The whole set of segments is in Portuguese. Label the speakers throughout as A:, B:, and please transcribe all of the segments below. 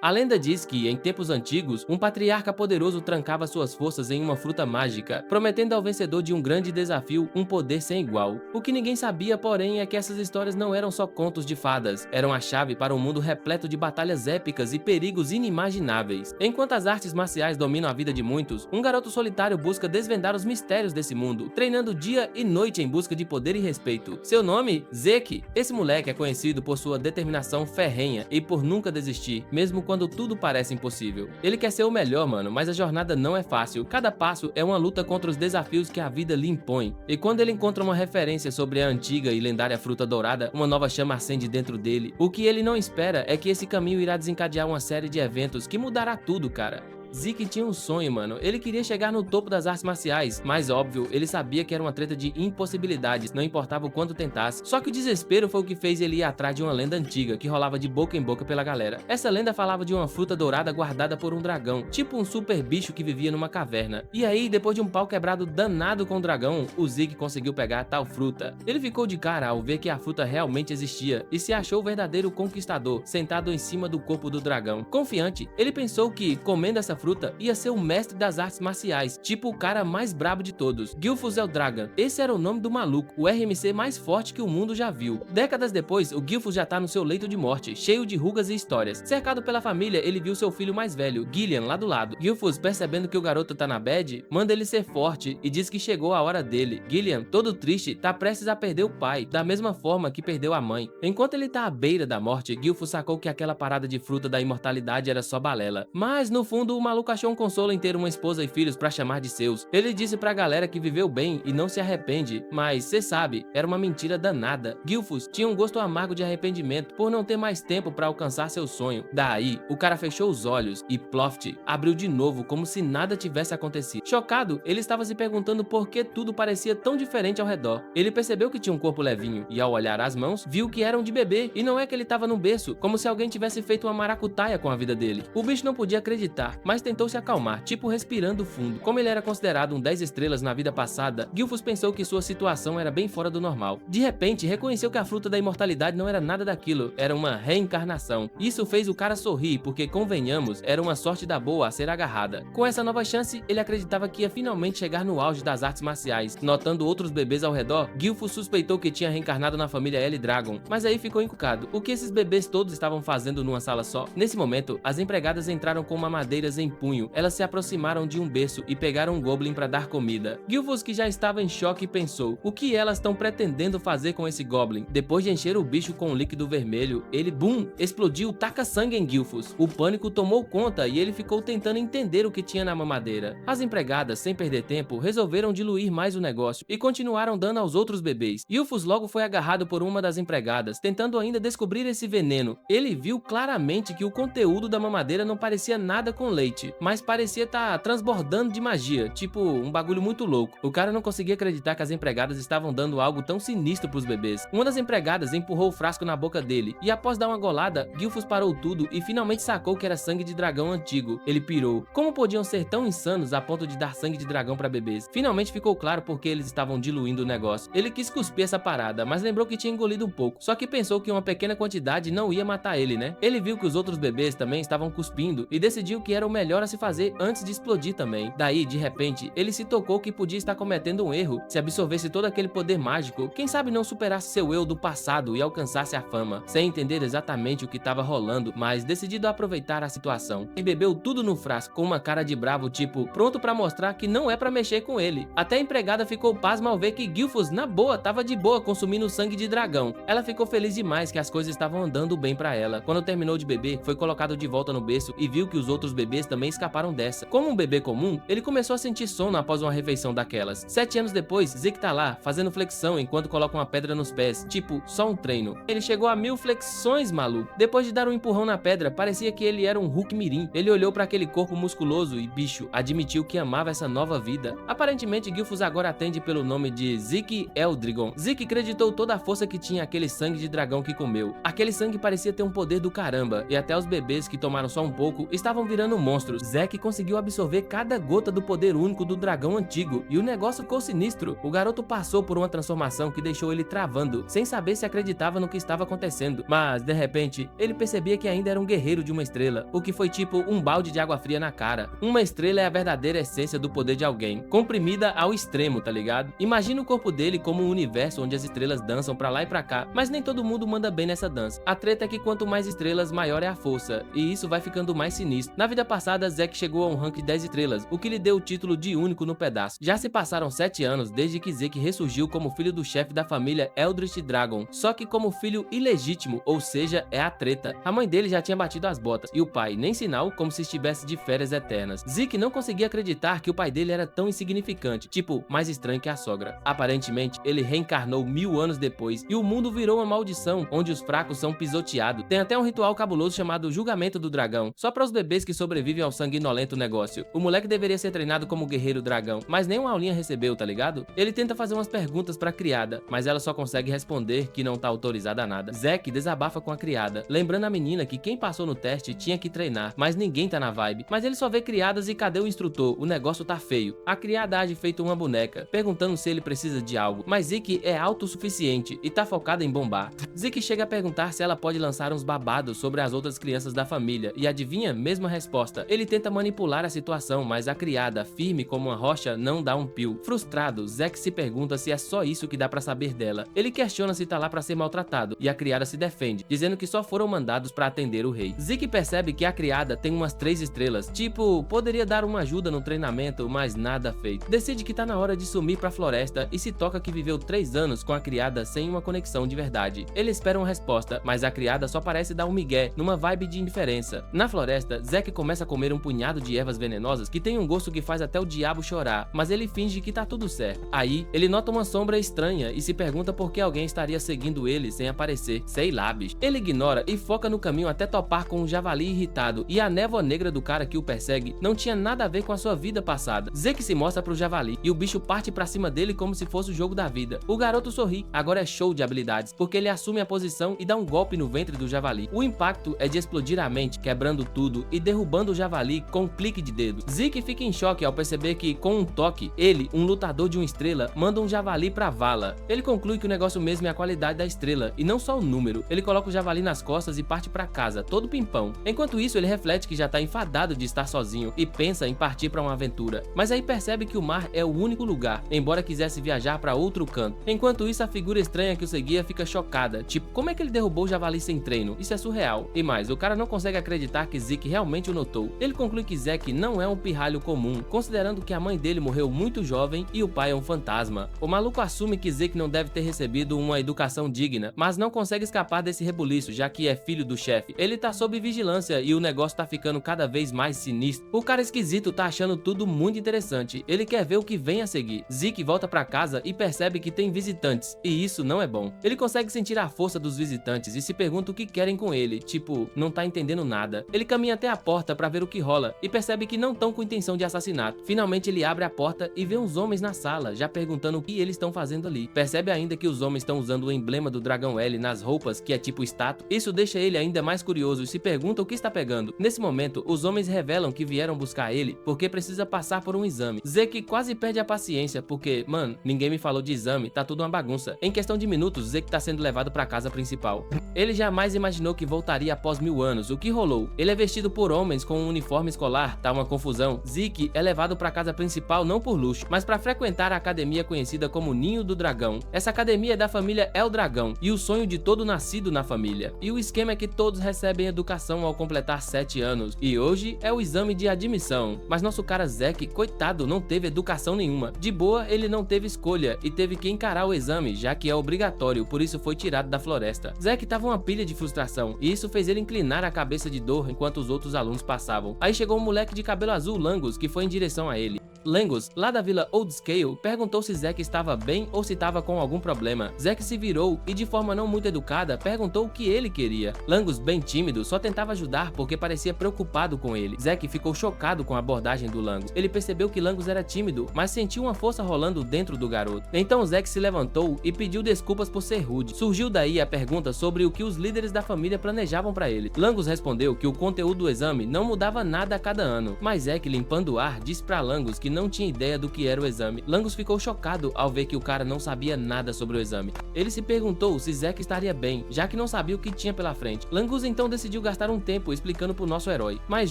A: A lenda diz que, em tempos antigos, um patriarca poderoso trancava suas forças em uma fruta mágica, prometendo ao vencedor de um grande desafio um poder sem igual. O que ninguém sabia, porém, é que essas histórias não eram só contos de fadas, eram a chave para um mundo repleto de batalhas épicas e perigos inimagináveis. Enquanto as artes marciais dominam a vida de muitos, um garoto solitário busca desvendar os mistérios desse mundo, treinando dia e noite em busca de poder e respeito. Seu nome? Zeke. Esse moleque é conhecido por sua determinação ferrenha e por nunca desistir, mesmo quando tudo parece impossível. Ele quer ser o melhor, mano, mas a jornada não é fácil. Cada passo é uma luta contra os desafios que a vida lhe impõe. E quando ele encontra uma referência sobre a antiga e lendária fruta dourada, uma nova chama acende dentro dele. O que ele não espera é que esse caminho irá desencadear uma série de eventos que mudará tudo, cara. Zeke tinha um sonho, mano. Ele queria chegar no topo das artes marciais, mas óbvio, ele sabia que era uma treta de impossibilidades, não importava o quanto tentasse. Só que o desespero foi o que fez ele ir atrás de uma lenda antiga, que rolava de boca em boca pela galera. Essa lenda falava de uma fruta dourada guardada por um dragão, tipo um super bicho que vivia numa caverna. E aí, depois de um pau quebrado danado com o dragão, o Zeke conseguiu pegar tal fruta. Ele ficou de cara ao ver que a fruta realmente existia, e se achou o verdadeiro conquistador, sentado em cima do corpo do dragão. Confiante, ele pensou que, comendo essa fruta, ia ser o mestre das artes marciais, tipo o cara mais brabo de todos, Gilfus Eldragan. Esse era o nome do maluco, o RMC mais forte que o mundo já viu. Décadas depois, o Gilfus já tá no seu leito de morte, cheio de rugas e histórias. Cercado pela família, ele viu seu filho mais velho, Gillian, lá do lado. Gilfus, percebendo que o garoto tá na bad, manda ele ser forte e diz que chegou a hora dele. Gillian, todo triste, tá prestes a perder o pai, da mesma forma que perdeu a mãe. Enquanto ele tá à beira da morte, Gilfus sacou que aquela parada de fruta da imortalidade era só balela. Mas, no fundo, o maluco achou um consolo em ter uma esposa e filhos pra chamar de seus. Ele disse pra galera que viveu bem e não se arrepende, mas cê sabe, era uma mentira danada. Gilfus tinha um gosto amargo de arrependimento por não ter mais tempo pra alcançar seu sonho. Daí, o cara fechou os olhos e Ploft abriu de novo como se nada tivesse acontecido. Chocado, ele estava se perguntando por que tudo parecia tão diferente ao redor. Ele percebeu que tinha um corpo levinho e, ao olhar as mãos, viu que eram de bebê, e não é que ele estava num berço, como se alguém tivesse feito uma maracutaia com a vida dele. O bicho não podia acreditar, mas tentou se acalmar, tipo respirando fundo. Como ele era considerado um 10 estrelas na vida passada, Gilfus pensou que sua situação era bem fora do normal. De repente, reconheceu que a fruta da imortalidade não era nada daquilo, era uma reencarnação. Isso fez o cara sorrir, porque, convenhamos, era uma sorte da boa a ser agarrada. Com essa nova chance, ele acreditava que ia finalmente chegar no auge das artes marciais. Notando outros bebês ao redor, Gilfus suspeitou que tinha reencarnado na família L Dragon, mas aí ficou encucado. O que esses bebês todos estavam fazendo numa sala só? Nesse momento, as empregadas entraram com mamadeiras em punho. Elas se aproximaram de um berço e pegaram um goblin para dar comida. Gilfus, que já estava em choque, pensou: o que elas estão pretendendo fazer com esse goblin? Depois de encher o bicho com um líquido vermelho, ele, bum, explodiu, taca sangue em Gilfus. O pânico tomou conta e ele ficou tentando entender o que tinha na mamadeira. As empregadas, sem perder tempo, resolveram diluir mais o negócio e continuaram dando aos outros bebês. Gilfus logo foi agarrado por uma das empregadas, tentando ainda descobrir esse veneno. Ele viu claramente que o conteúdo da mamadeira não parecia nada com leite, mas parecia estar transbordando de magia, tipo um bagulho muito louco. O cara não conseguia acreditar que as empregadas estavam dando algo tão sinistro pros bebês. Uma das empregadas empurrou o frasco na boca dele, e após dar uma golada, Gilfus parou tudo e finalmente sacou que era sangue de dragão antigo. Ele pirou. Como podiam ser tão insanos a ponto de dar sangue de dragão pra bebês? Finalmente ficou claro porque eles estavam diluindo o negócio. Ele quis cuspir essa parada, mas lembrou que tinha engolido um pouco, só que pensou que uma pequena quantidade não ia matar ele, né? Ele viu que os outros bebês também estavam cuspindo e decidiu que era o melhor a se fazer antes de explodir também. Daí, de repente, ele se tocou que podia estar cometendo um erro. Se absorvesse todo aquele poder mágico, quem sabe não superasse seu eu do passado e alcançasse a fama, sem entender exatamente o que estava rolando, mas decidido a aproveitar a situação. E bebeu tudo no frasco com uma cara de bravo, tipo, pronto pra mostrar que não é pra mexer com ele. Até a empregada ficou pasma ao ver que Gilfus, na boa, tava de boa consumindo sangue de dragão. Ela ficou feliz demais que as coisas estavam andando bem pra ela. Quando terminou de beber, foi colocado de volta no berço e viu que os outros bebês também escaparam dessa. Como um bebê comum, ele começou a sentir sono após uma refeição daquelas. 7 anos depois, Zeke tá lá, fazendo flexão enquanto coloca uma pedra nos pés, tipo, só um treino. Ele chegou a 1000 flexões, maluco. Depois de dar um empurrão na pedra, parecia que ele era um Hulk mirim. Ele olhou pra aquele corpo musculoso e, bicho, admitiu que amava essa nova vida. Aparentemente, Gilfus agora atende pelo nome de Zeke Eldrigon. Zeke acreditou toda a força que tinha aquele sangue de dragão que comeu. Aquele sangue parecia ter um poder do caramba, e até os bebês que tomaram só um pouco estavam virando monstros. monstros. Zack conseguiu absorver cada gota do poder único do dragão antigo, e o negócio ficou sinistro. O garoto passou por uma transformação que deixou ele travando, sem saber se acreditava no que estava acontecendo. Mas, de repente, ele percebia que ainda era um guerreiro de uma estrela, o que foi tipo um balde de água fria na cara. Uma estrela é a verdadeira essência do poder de alguém, comprimida ao extremo, tá ligado? Imagina o corpo dele como um universo onde as estrelas dançam pra lá e pra cá, mas nem todo mundo manda bem nessa dança. A treta é que quanto mais estrelas, maior é a força, e isso vai ficando mais sinistro. Na vida passada, Zack chegou a um rank de 10 estrelas, o que lhe deu o título de único no pedaço. Já se passaram 7 anos desde que Zack ressurgiu como filho do chefe da família Eldritch Dragon, só que como filho ilegítimo, ou seja, é a treta. A mãe dele já tinha batido as botas, e o pai nem sinal, como se estivesse de férias eternas. Zeke não conseguia acreditar que o pai dele era tão insignificante, tipo, mais estranho que a sogra. Aparentemente, ele reencarnou 1000 anos depois, e o mundo virou uma maldição, onde os fracos são pisoteados. Tem até um ritual cabuloso chamado Julgamento do Dragão, só para os bebês que sobrevivem ao sanguinolento negócio. O moleque deveria ser treinado como guerreiro dragão, mas nem uma aulinha recebeu, tá ligado? Ele tenta fazer umas perguntas pra criada, mas ela só consegue responder que não tá autorizada a nada. Zack desabafa com a criada, lembrando a menina que quem passou no teste tinha que treinar, mas ninguém tá na vibe. Mas ele só vê criadas e cadê o instrutor? O negócio tá feio. A criada age feito uma boneca, perguntando se ele precisa de algo, mas Zeke é autossuficiente e tá focada em bombar. Zeke chega a perguntar se ela pode lançar uns babados sobre as outras crianças da família, e adivinha? Mesma resposta. Ele tenta manipular a situação, mas a criada, firme como uma rocha, não dá um pio. Frustrado, Zack se pergunta se é só isso que dá pra saber dela. Ele questiona se tá lá pra ser maltratado, e a criada se defende, dizendo que só foram mandados pra atender o rei. Zeke percebe que a criada tem umas 3 estrelas, tipo, poderia dar uma ajuda no treinamento, mas nada feito. Decide que tá na hora de sumir pra floresta e se toca que viveu 3 anos com a criada sem uma conexão de verdade. Ele espera uma resposta, mas a criada só parece dar um migué, numa vibe de indiferença. Na floresta, Zack começa a comer um punhado de ervas venenosas que tem um gosto que faz até o diabo chorar, mas ele finge que tá tudo certo. Aí, ele nota uma sombra estranha e se pergunta por que alguém estaria seguindo ele sem aparecer. Sei lá, bicho. Ele ignora e foca no caminho até topar com um javali irritado, e a névoa negra do cara que o persegue não tinha nada a ver com a sua vida passada. Zack se mostra pro javali e o bicho parte pra cima dele como se fosse o jogo da vida. O garoto sorri, agora é show de habilidades, porque ele assume a posição e dá um golpe no ventre do javali. O impacto é de explodir a mente, quebrando tudo e derrubando o javali com um clique de dedo. Zeke fica em choque ao perceber que, com um toque, ele, um lutador de uma estrela, manda um javali pra vala. Ele conclui que o negócio mesmo é a qualidade da estrela, e não só o número. Ele coloca o javali nas costas e parte pra casa, todo pimpão. Enquanto isso, ele reflete que já tá enfadado de estar sozinho e pensa em partir pra uma aventura. Mas aí percebe que o mar é o único lugar, embora quisesse viajar pra outro canto. Enquanto isso, a figura estranha que o seguia fica chocada, tipo, como é que ele derrubou o javali sem treino? Isso é surreal. E mais, o cara não consegue acreditar que Zeke realmente o notou. Ele conclui que Zack não é um pirralho comum, considerando que a mãe dele morreu muito jovem e o pai é um fantasma. O maluco assume que Zeke não deve ter recebido uma educação digna, mas não consegue escapar desse rebuliço, já que é filho do chefe. Ele tá sob vigilância e o negócio tá ficando cada vez mais sinistro. O cara esquisito tá achando tudo muito interessante. Ele quer ver o que vem a seguir. Zeke volta pra casa e percebe que tem visitantes, e isso não é bom. Ele consegue sentir a força dos visitantes e se pergunta o que querem com ele, tipo, não tá entendendo nada. Ele caminha até a porta pra ver o que rola e percebe que não estão com intenção de assassinato. Finalmente ele abre a porta e vê uns homens na sala, já perguntando o que eles estão fazendo ali. Percebe ainda que os homens estão usando o emblema do dragão L nas roupas, que é tipo estátua. Isso deixa ele ainda mais curioso e se pergunta o que está pegando. Nesse momento, os homens revelam que vieram buscar ele porque precisa passar por um exame. Zeke quase perde a paciência porque, mano, ninguém me falou de exame, tá tudo uma bagunça. Em questão de minutos, Zeke tá sendo levado pra casa principal. Ele jamais imaginou que voltaria após 1000 anos. O que rolou? Ele é vestido por homens com um uniforme escolar, tá uma confusão. Zeke é levado pra casa principal não por luxo, mas pra frequentar a academia conhecida como Ninho do Dragão. Essa academia é da família El Dragão e o sonho de todo nascido na família. E o esquema é que todos recebem educação ao completar 7 anos. E hoje é o exame de admissão. Mas nosso cara Zack, coitado, não teve educação nenhuma. De boa, ele não teve escolha e teve que encarar o exame, já que é obrigatório, por isso foi tirado da floresta. Zack tava uma pilha de frustração e isso fez ele inclinar a cabeça de dor enquanto os outros alunos passavam. Aí chegou um moleque de cabelo azul Langus que foi em direção a ele. Langus, lá da Vila Old Scale, perguntou se Zack estava bem ou se estava com algum problema. Zack se virou e, de forma não muito educada, perguntou o que ele queria. Langus, bem tímido, só tentava ajudar porque parecia preocupado com ele. Zack ficou chocado com a abordagem do Langus. Ele percebeu que Langus era tímido, mas sentiu uma força rolando dentro do garoto. Então Zack se levantou e pediu desculpas por ser rude. Surgiu daí a pergunta sobre o que os líderes da família planejavam para ele. Langus respondeu que o conteúdo do exame não mudava nada a cada ano, mas Zack, limpando o ar, disse para Langus que não tinha ideia do que era o exame. Langus ficou chocado ao ver que o cara não sabia nada sobre o exame. Ele se perguntou se Zack estaria bem, já que não sabia o que tinha pela frente. Langus então decidiu gastar um tempo explicando pro nosso herói, mas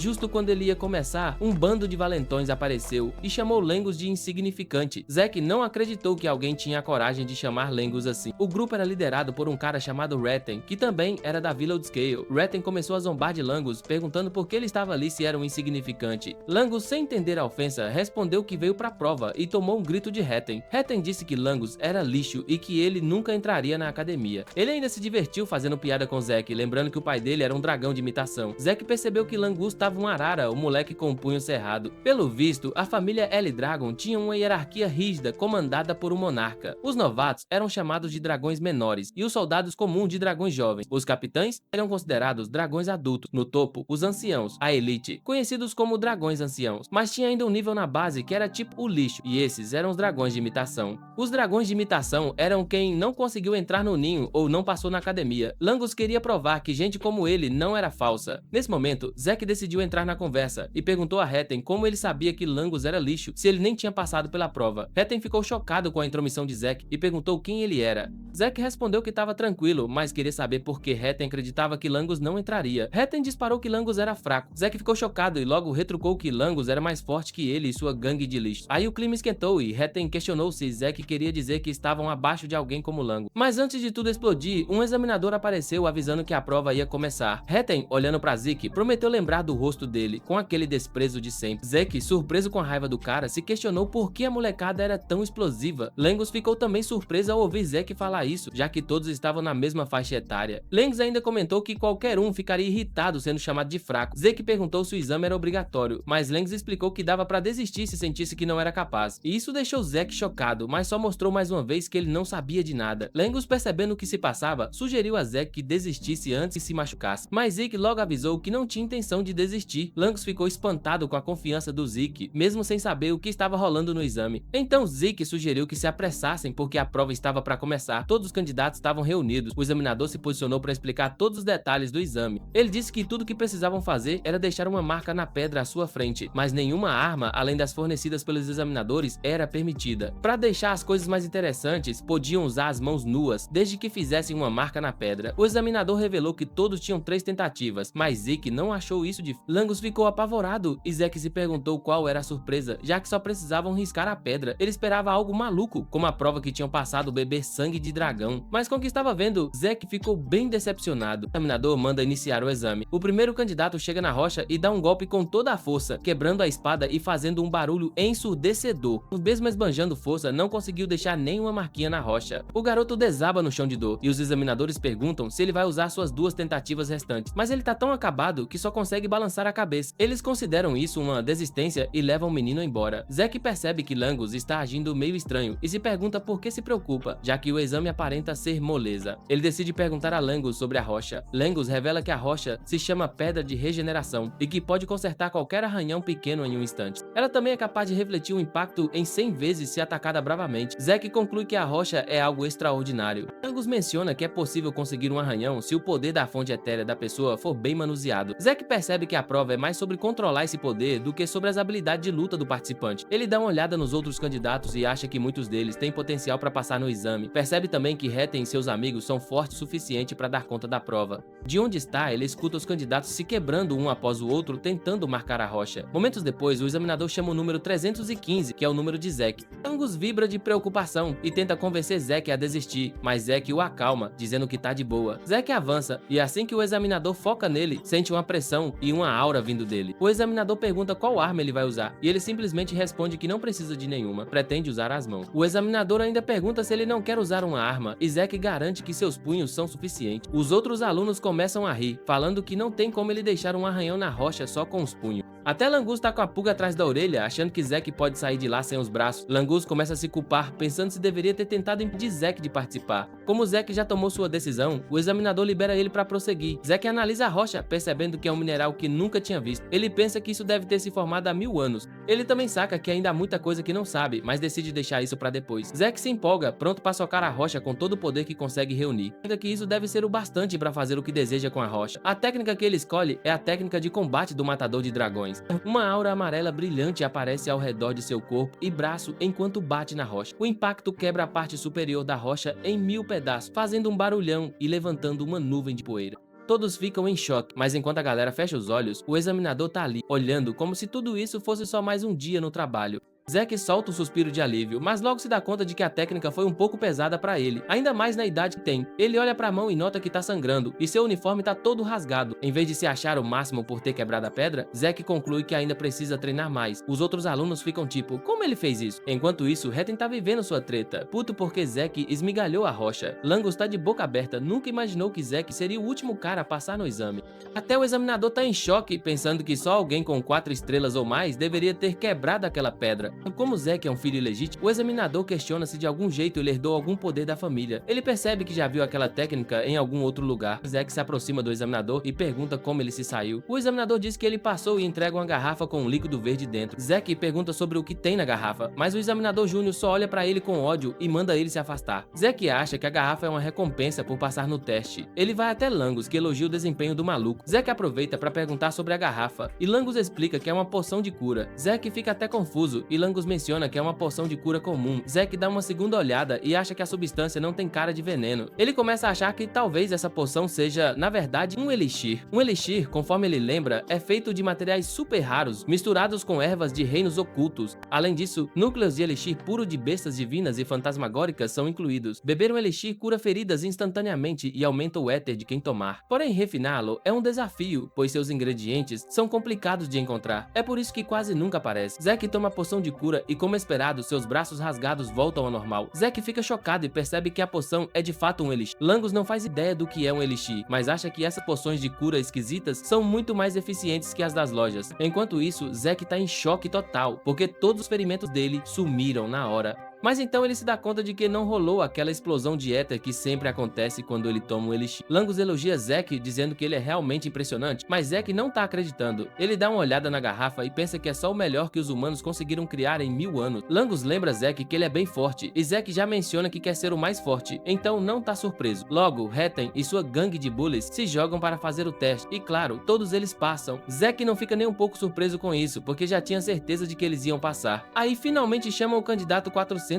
A: justo quando ele ia começar, um bando de valentões apareceu e chamou Langus de insignificante. Zack não acreditou que alguém tinha a coragem de chamar Langus assim. O grupo era liderado por um cara chamado Reten, que também era da Villa Old Scale. Reten começou a zombar de Langus, perguntando por que ele estava ali se era um insignificante. Langus, sem entender a ofensa, respondeu que veio pra prova e tomou um grito de Reten. Reten disse que Langus era lixo e que ele nunca entraria na academia. Ele ainda se divertiu fazendo piada com Zack, lembrando que o pai dele era um dragão de imitação. Zack percebeu que Langus estava um arara, o moleque com o punho cerrado. Pelo visto, a família L-Dragon tinha uma hierarquia rígida comandada por um monarca. Os novatos eram chamados de dragões menores e os soldados comuns de dragões jovens. Os capitães eram considerados dragões adultos. No topo, os anciãos, a elite, conhecidos como dragões anciãos. Mas tinha ainda um nível na base que era tipo o lixo, e esses eram os dragões de imitação. Os dragões de imitação eram quem não conseguiu entrar no ninho ou não passou na academia. Langus queria provar que gente como ele não era falsa. Nesse momento, Zack decidiu entrar na conversa e perguntou a Reten como ele sabia que Langus era lixo se ele nem tinha passado pela prova. Reten ficou chocado com a intromissão de Zack e perguntou quem ele era. Zack respondeu que estava tranquilo, mas queria saber por que Reten acreditava que Langus não entraria. Reten disparou que Langus era fraco. Zack ficou chocado e logo retrucou que Langus era mais forte que ele e sua gangue de lixo. Aí o clima esquentou e Reten questionou se Zack queria dizer que estavam abaixo de alguém como Langus. Mas antes de tudo explodir, um examinador apareceu avisando que a prova ia começar. Reten, olhando pra Zack, prometeu lembrar do rosto dele, com aquele desprezo de sempre. Zack, surpreso com a raiva do cara, se questionou por que a molecada era tão explosiva. Langus ficou também surpreso ao ouvir Zack falar isso, já que todos estavam na mesma faixa etária. Langus ainda comentou que qualquer um ficaria irritado sendo chamado de fraco. Zack perguntou se o exame era obrigatório, mas Langus explicou que dava pra desistir se sentisse que não era capaz. E isso deixou Zack chocado, mas só mostrou mais uma vez que ele não sabia de nada. Langus, percebendo o que se passava, sugeriu a Zack que desistisse antes que se machucasse, mas Zack logo avisou que não tinha intenção de desistir. Langus ficou espantado com a confiança do Zack, mesmo sem saber o que estava rolando no exame. Então Zack sugeriu que se apressassem porque a prova estava para começar. Todos os candidatos estavam reunidos. O examinador se posicionou para explicar todos os detalhes do exame. Ele disse que tudo que precisavam fazer era deixar uma marca na pedra à sua frente, mas nenhuma arma, além das fornecidas pelos examinadores, era permitida. Para deixar as coisas mais interessantes, podiam usar as mãos nuas, desde que fizessem uma marca na pedra. O examinador revelou que todos tinham 3 tentativas, mas Zack não achou isso difícil. Langus ficou apavorado e Zack se perguntou qual era a surpresa, já que só precisavam riscar a pedra. Ele esperava algo maluco, como a prova que tinham passado beber sangue de dragão. Mas com o que estava vendo, Zack ficou bem decepcionado. O examinador manda iniciar o exame. O primeiro candidato chega na rocha e dá um golpe com toda a força, quebrando a espada e fazendo um barulho ensurdecedor. Mesmo esbanjando força, não conseguiu deixar nenhuma marquinha na rocha. O garoto desaba no chão de dor e os examinadores perguntam se ele vai usar suas 2 tentativas restantes, mas ele tá tão acabado que só consegue balançar a cabeça. Eles consideram isso uma desistência e levam o menino embora. Zack percebe que Langus está agindo meio estranho e se pergunta por que se preocupa, já que o exame aparenta ser moleza. Ele decide perguntar a Langus sobre a rocha. Langus revela que a rocha se chama Pedra de Regeneração e que pode consertar qualquer arranhão pequeno em um instante. Ela também é capaz de refletir um impacto em 100 vezes se atacada bravamente. Zack conclui que a rocha é algo extraordinário. Langus menciona que é possível conseguir um arranhão se o poder da fonte etérea da pessoa for bem manuseado. Zack percebe que a prova é mais sobre controlar esse poder do que sobre as habilidades de luta do participante. Ele dá uma olhada nos outros candidatos e acha que muitos deles têm potencial para passar no exame. Percebe também que Reten e seus amigos são fortes o suficiente para dar conta da prova. De onde está, ele escuta os candidatos se quebrando um após o outro tentando marcar a rocha. Momentos depois, o examinador chama o número 315, que é o número de Zack. Langus vibra de preocupação e tenta convencer Zack a desistir, mas Zack o acalma, dizendo que tá de boa. Zack avança e assim que o examinador foca nele, sente uma pressão e uma aura vindo dele. O examinador pergunta qual arma ele vai usar e ele simplesmente responde que não precisa de nenhuma, pretende usar as mãos. O examinador ainda pergunta se ele não quer usar uma arma e Zack garante que seus punhos são suficientes. Os outros alunos começam a rir, falando que não tem como ele deixar um arranhão na rocha só com os punhos. Até Langus tá com a pulga atrás da orelha, achando que Zack pode sair de lá sem os braços. Langus começa a se culpar, pensando se deveria ter tentado impedir Zack de participar. Como Zack já tomou sua decisão, o examinador libera ele para prosseguir. Zack analisa a rocha, percebendo que é um mineral que nunca tinha visto. Ele pensa que isso deve ter se formado há 1000 anos. Ele também saca que ainda há muita coisa que não sabe, mas decide deixar isso para depois. Zack se empolga, pronto para socar a rocha com todo o poder que consegue reunir. Pensa que isso deve ser o bastante para fazer o que deseja com a rocha. A técnica que ele escolhe é a técnica de combate do matador de dragões. Uma aura amarela brilhante aparece ao redor de seu corpo e braço enquanto bate na rocha. O impacto quebra a parte superior da rocha em 1000 pedaços, fazendo um barulhão e levantando uma nuvem de poeira. Todos ficam em choque, mas enquanto a galera fecha os olhos, o examinador tá ali, olhando como se tudo isso fosse só mais um dia no trabalho. Zack solta um suspiro de alívio, mas logo se dá conta de que a técnica foi um pouco pesada pra ele, ainda mais na idade que tem. Ele olha pra mão e nota que tá sangrando, e seu uniforme tá todo rasgado. Em vez de se achar o máximo por ter quebrado a pedra, Zack conclui que ainda precisa treinar mais. Os outros alunos ficam tipo, como ele fez isso? Enquanto isso, Retten tá vivendo sua treta, puto porque Zack esmigalhou a rocha. Langus tá de boca aberta, nunca imaginou que Zack seria o último cara a passar no exame. Até o examinador tá em choque, pensando que só alguém com 4 estrelas ou mais deveria ter quebrado aquela pedra. Como Zack é um filho ilegítimo, o examinador questiona se de algum jeito ele herdou algum poder da família. Ele percebe que já viu aquela técnica em algum outro lugar. Zack se aproxima do examinador e pergunta como ele se saiu. O examinador diz que ele passou e entrega uma garrafa com um líquido verde dentro. Zack pergunta sobre o que tem na garrafa, mas o examinador Júnior só olha pra ele com ódio e manda ele se afastar. Zack acha que a garrafa é uma recompensa por passar no teste. Ele vai até Langus, que elogia o desempenho do maluco. Zack aproveita pra perguntar sobre a garrafa, e Langus explica que é uma poção de cura. Zack fica até confuso, e Langus menciona que é uma poção de cura comum. Zack dá uma segunda olhada e acha que a substância não tem cara de veneno. Ele começa a achar que talvez essa poção seja, na verdade, um elixir. Um elixir, conforme ele lembra, é feito de materiais super raros, misturados com ervas de reinos ocultos. Além disso, núcleos de elixir puro de bestas divinas e fantasmagóricas são incluídos. Beber um elixir cura feridas instantaneamente e aumenta o éter de quem tomar. Porém, refiná-lo é um desafio, pois seus ingredientes são complicados de encontrar. É por isso que quase nunca aparece. Zack toma a poção de cura e, como esperado, seus braços rasgados voltam ao normal. Zack fica chocado e percebe que a poção é de fato um elixir. Langus não faz ideia do que é um elixir, mas acha que essas poções de cura esquisitas são muito mais eficientes que as das lojas. Enquanto isso, Zack tá em choque total, porque todos os ferimentos dele sumiram na hora. Mas então ele se dá conta de que não rolou aquela explosão de éter que sempre acontece quando ele toma um elixir. Langus elogia Zack, dizendo que ele é realmente impressionante, mas Zack não tá acreditando. Ele dá uma olhada na garrafa e pensa que é só o melhor que os humanos conseguiram criar em 1000 anos. Langus lembra Zack que ele é bem forte, e Zack já menciona que quer ser o mais forte, então não tá surpreso. Logo, Retten e sua gangue de bullies se jogam para fazer o teste, e claro, todos eles passam. Zack não fica nem um pouco surpreso com isso, porque já tinha certeza de que eles iam passar. Aí finalmente chamam o candidato 414,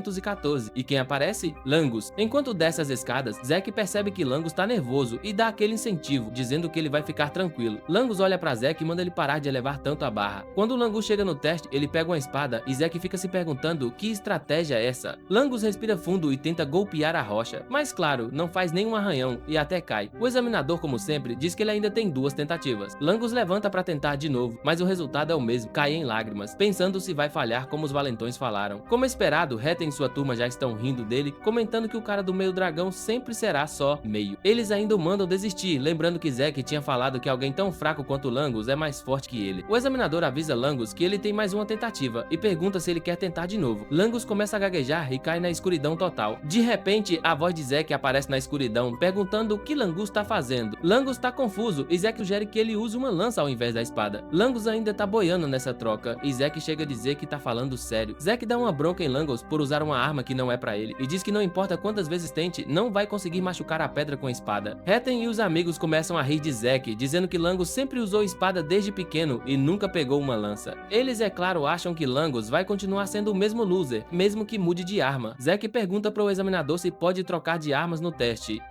A: e quem aparece? Langus. Enquanto desce as escadas, Zack percebe que Langus tá nervoso e dá aquele incentivo, dizendo que ele vai ficar tranquilo. Langus olha pra Zack e manda ele parar de elevar tanto a barra. Quando o Langus chega no teste, ele pega uma espada e Zack fica se perguntando que estratégia é essa. Langus respira fundo e tenta golpear a rocha, mas claro, não faz nenhum arranhão e até cai. O examinador, como sempre, diz que ele ainda tem 2 tentativas. Langus levanta pra tentar de novo, mas o resultado é o mesmo, cai em lágrimas, pensando se vai falhar como os valentões falaram. Como esperado, Retten e sua turma já estão rindo dele, comentando que o cara do meio dragão sempre será só meio. Eles ainda o mandam desistir, lembrando que Zack tinha falado que alguém tão fraco quanto Langus é mais forte que ele. O examinador avisa Langus que ele tem mais uma tentativa e pergunta se ele quer tentar de novo. Langus começa a gaguejar e cai na escuridão total. De repente, a voz de Zack aparece na escuridão, perguntando o que Langus tá fazendo. Langus tá confuso e Zack sugere que ele use uma lança ao invés da espada. Langus ainda tá boiando nessa troca e Zack chega a dizer que tá falando sério. Zack dá uma bronca em Langus por usar uma arma que não é pra ele, e diz que não importa quantas vezes tente, não vai conseguir machucar a pedra com a espada. Retten e os amigos começam a rir de Zack, dizendo que Langus sempre usou espada desde pequeno e nunca pegou uma lança. Eles, é claro, acham que Langus vai continuar sendo o mesmo loser, mesmo que mude de arma. Zack pergunta pro examinador se pode trocar de armas no teste.